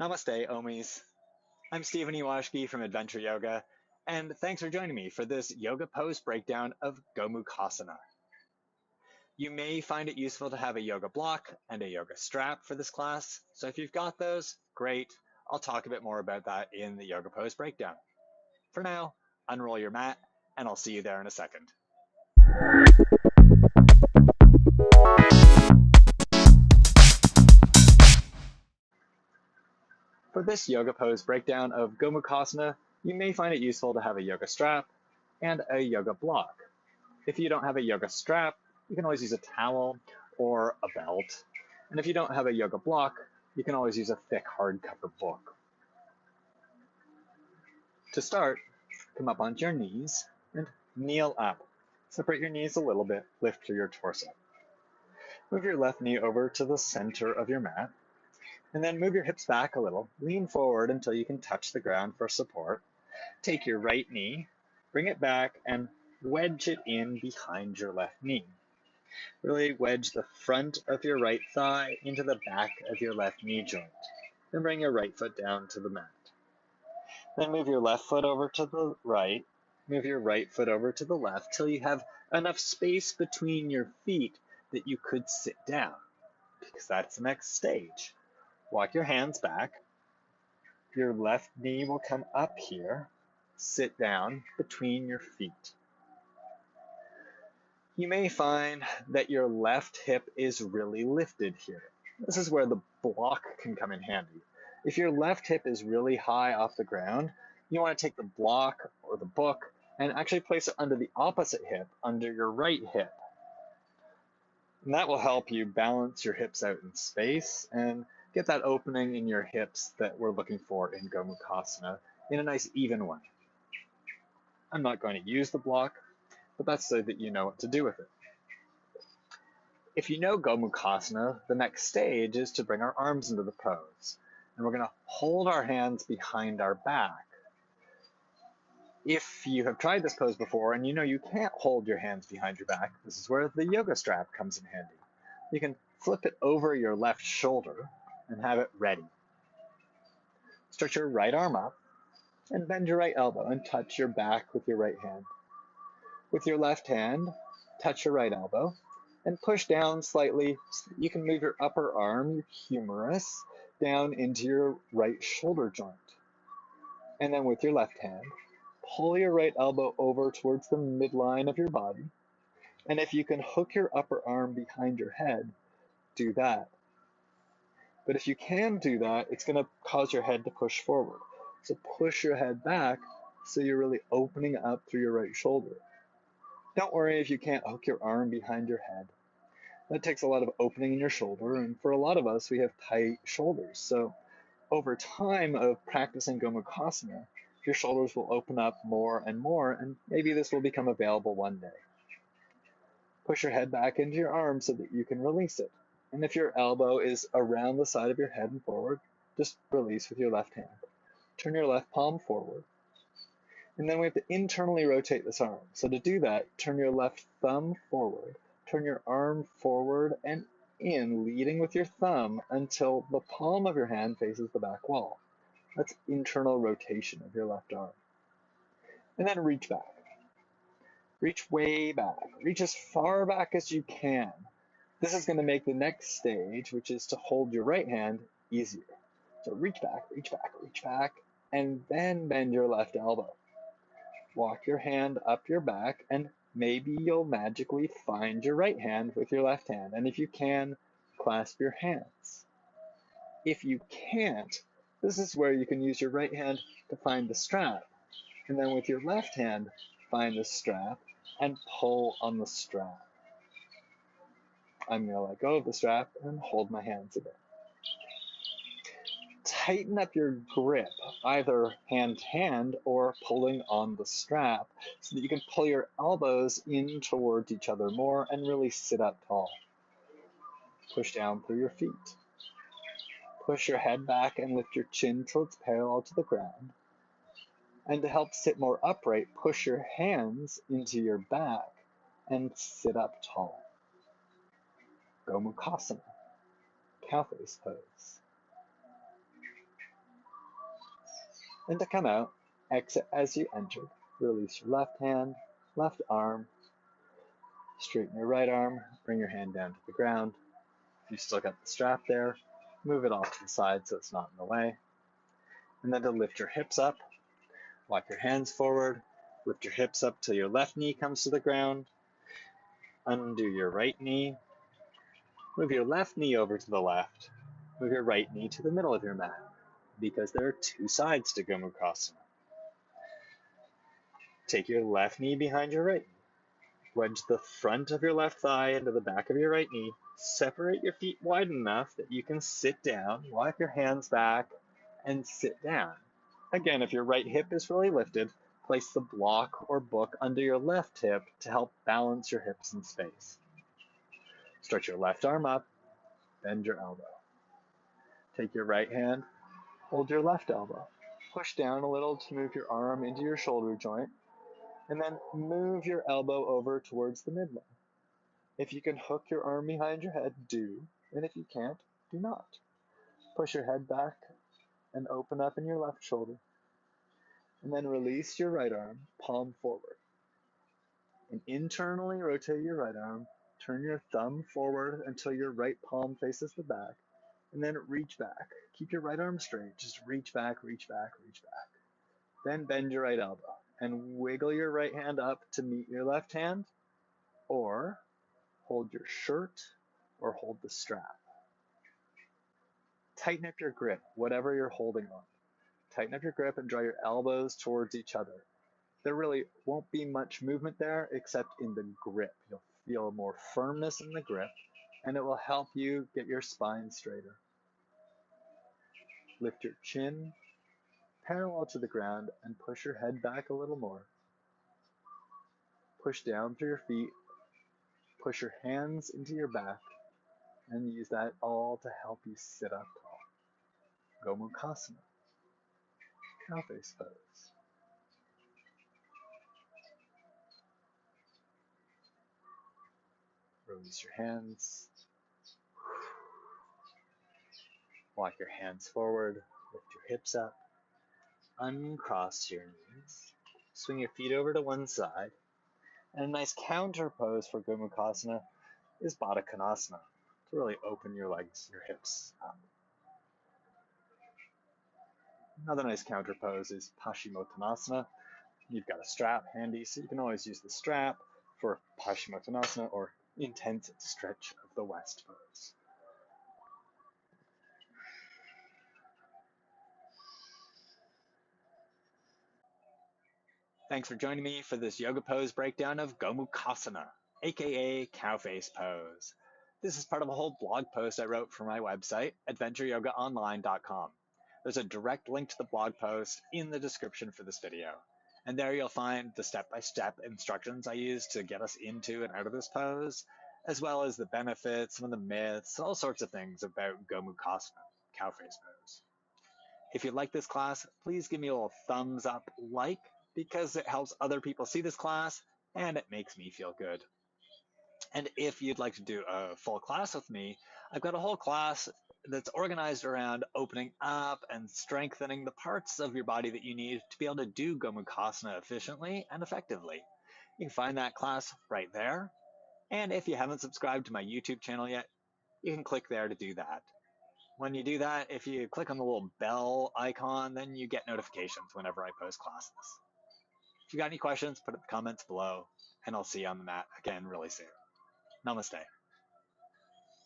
Namaste OMies. I'm Stephen Ewashkiw from Adventure Yoga, and thanks for joining me for this yoga pose breakdown of Gomukhasana. You may find it useful to have a yoga block and a yoga strap for this class, so if you've got those, great. I'll talk a bit more about that in the yoga pose breakdown. For now, unroll your mat, and I'll see you there in a second. For this yoga pose breakdown of Gomukhasana, you may find it useful to have a yoga strap and a yoga block. If you don't have a yoga strap, you can always use a towel or a belt. And if you don't have a yoga block, you can always use a thick hardcover book. To start, come up onto your knees and kneel up. Separate your knees a little bit, lift through your torso. Move your left knee over to the center of your mat, and then move your hips back a little. Lean forward until you can touch the ground for support. Take your right knee, bring it back, and wedge it in behind your left knee. Really wedge the front of your right thigh into the back of your left knee joint. Then bring your right foot down to the mat. Then move your left foot over to the right. Move your right foot over to the left till you have enough space between your feet that you could sit down, because that's the next stage. Walk your hands back. Your left knee will come up here. Sit down between your feet. You may find that your left hip is really lifted here. This is where the block can come in handy. If your left hip is really high off the ground, you want to take the block or the book and actually place it under the opposite hip, under your right hip. And that will help you balance your hips out in space and get that opening in your hips that we're looking for in Gomukhasana in a nice even way. I'm not going to use the block, but that's so that you know what to do with it. If you know Gomukhasana, the next stage is to bring our arms into the pose. And we're going to hold our hands behind our back. If you have tried this pose before and you know you can't hold your hands behind your back, this is where the yoga strap comes in handy. You can flip it over your left shoulder and have it ready. Stretch your right arm up and bend your right elbow and touch your back with your right hand. With your left hand, touch your right elbow and push down slightly so that you can move your upper arm, your humerus, down into your right shoulder joint. And then with your left hand, pull your right elbow over towards the midline of your body. And if you can hook your upper arm behind your head, do that. But if you can do that, it's going to cause your head to push forward. So push your head back so you're really opening up through your right shoulder. Don't worry if you can't hook your arm behind your head. That takes a lot of opening in your shoulder, and for a lot of us, we have tight shoulders. So over time of practicing Gomukhasana, your shoulders will open up more and more, and maybe this will become available one day. Push your head back into your arm so that you can release it. And if your elbow is around the side of your head and forward, just release with your left hand. Turn your left palm forward. And then we have to internally rotate this arm. So to do that, turn your left thumb forward. Turn your arm forward and in, leading with your thumb until the palm of your hand faces the back wall. That's internal rotation of your left arm. And then reach back. Reach way back. Reach as far back as you can. This is going to make the next stage, which is to hold your right hand, easier. So reach back, reach back, reach back, and then bend your left elbow. Walk your hand up your back, and maybe you'll magically find your right hand with your left hand. And if you can, clasp your hands. If you can't, this is where you can use your right hand to find the strap. And then with your left hand, find the strap and pull on the strap. I'm going to let go of the strap and hold my hands a bit. Tighten up your grip, either hand to hand or pulling on the strap, so that you can pull your elbows in towards each other more and really sit up tall. Push down through your feet. Push your head back and lift your chin till it's parallel to the ground. And to help sit more upright, push your hands into your back and sit up tall. Gomukhasana, cow face pose. And to come out, exit as you entered. Release your left hand, left arm, straighten your right arm, bring your hand down to the ground. If you still got the strap there, move it off to the side so it's not in the way. And then to lift your hips up, walk your hands forward, lift your hips up till your left knee comes to the ground, undo your right knee, move your left knee over to the left, move your right knee to the middle of your mat, because there are two sides to Gomukhasana. Take your left knee behind your right knee. Wedge the front of your left thigh into the back of your right knee. Separate your feet wide enough that you can sit down. Walk your hands back and sit down. Again, if your right hip is really lifted, place the block or book under your left hip to help balance your hips in space. Stretch your left arm up, bend your elbow. Take your right hand, hold your left elbow. Push down a little to move your arm into your shoulder joint, and then move your elbow over towards the midline. If you can hook your arm behind your head, do, and if you can't, do not. Push your head back and open up in your left shoulder, and then release your right arm, palm forward. And internally rotate your right arm, turn your thumb forward until your right palm faces the back, and then reach back. Keep your right arm straight, just reach back, reach back, reach back. Then bend your right elbow and wiggle your right hand up to meet your left hand, or hold your shirt or hold the strap. Tighten up your grip, whatever you're holding on. Tighten up your grip and draw your elbows towards each other. There really won't be much movement there except in the grip. You'll feel more firmness in the grip, and it will help you get your spine straighter. Lift your chin parallel to the ground and push your head back a little more. Push down through your feet, push your hands into your back, and use that all to help you sit up tall. Gomukhasana, cow face pose. Release your hands. Walk your hands forward, lift your hips up, uncross your knees, swing your feet over to one side, and a nice counter pose for Gomukhasana is Baddha Konasana, to really open your legs, your hips up. Another nice counter pose is Paschimottanasana. You've got a strap handy, so you can always use the strap for Paschimottanasana or intense stretch of the West pose. Thanks for joining me for this yoga pose breakdown of Gomukhasana, aka cow face pose. This is part of a whole blog post I wrote for my website, adventureyogaonline.com. There's a direct link to the blog post in the description for this video. And there you'll find the step-by-step instructions I use to get us into and out of this pose, as well as the benefits, some of the myths, all sorts of things about Gomukhasana, cow face pose. If you like this class, please give me a little thumbs up like, because it helps other people see this class and it makes me feel good. And if you'd like to do a full class with me, I've got a whole class that's organized around opening up and strengthening the parts of your body that you need to be able to do Gomukhasana efficiently and effectively. You can find that class right there. And if you haven't subscribed to my YouTube channel yet, you can click there to do that. When you do that, if you click on the little bell icon, then you get notifications whenever I post classes. If you got any questions, put it in the comments below, and I'll see you on the mat again really soon. Namaste.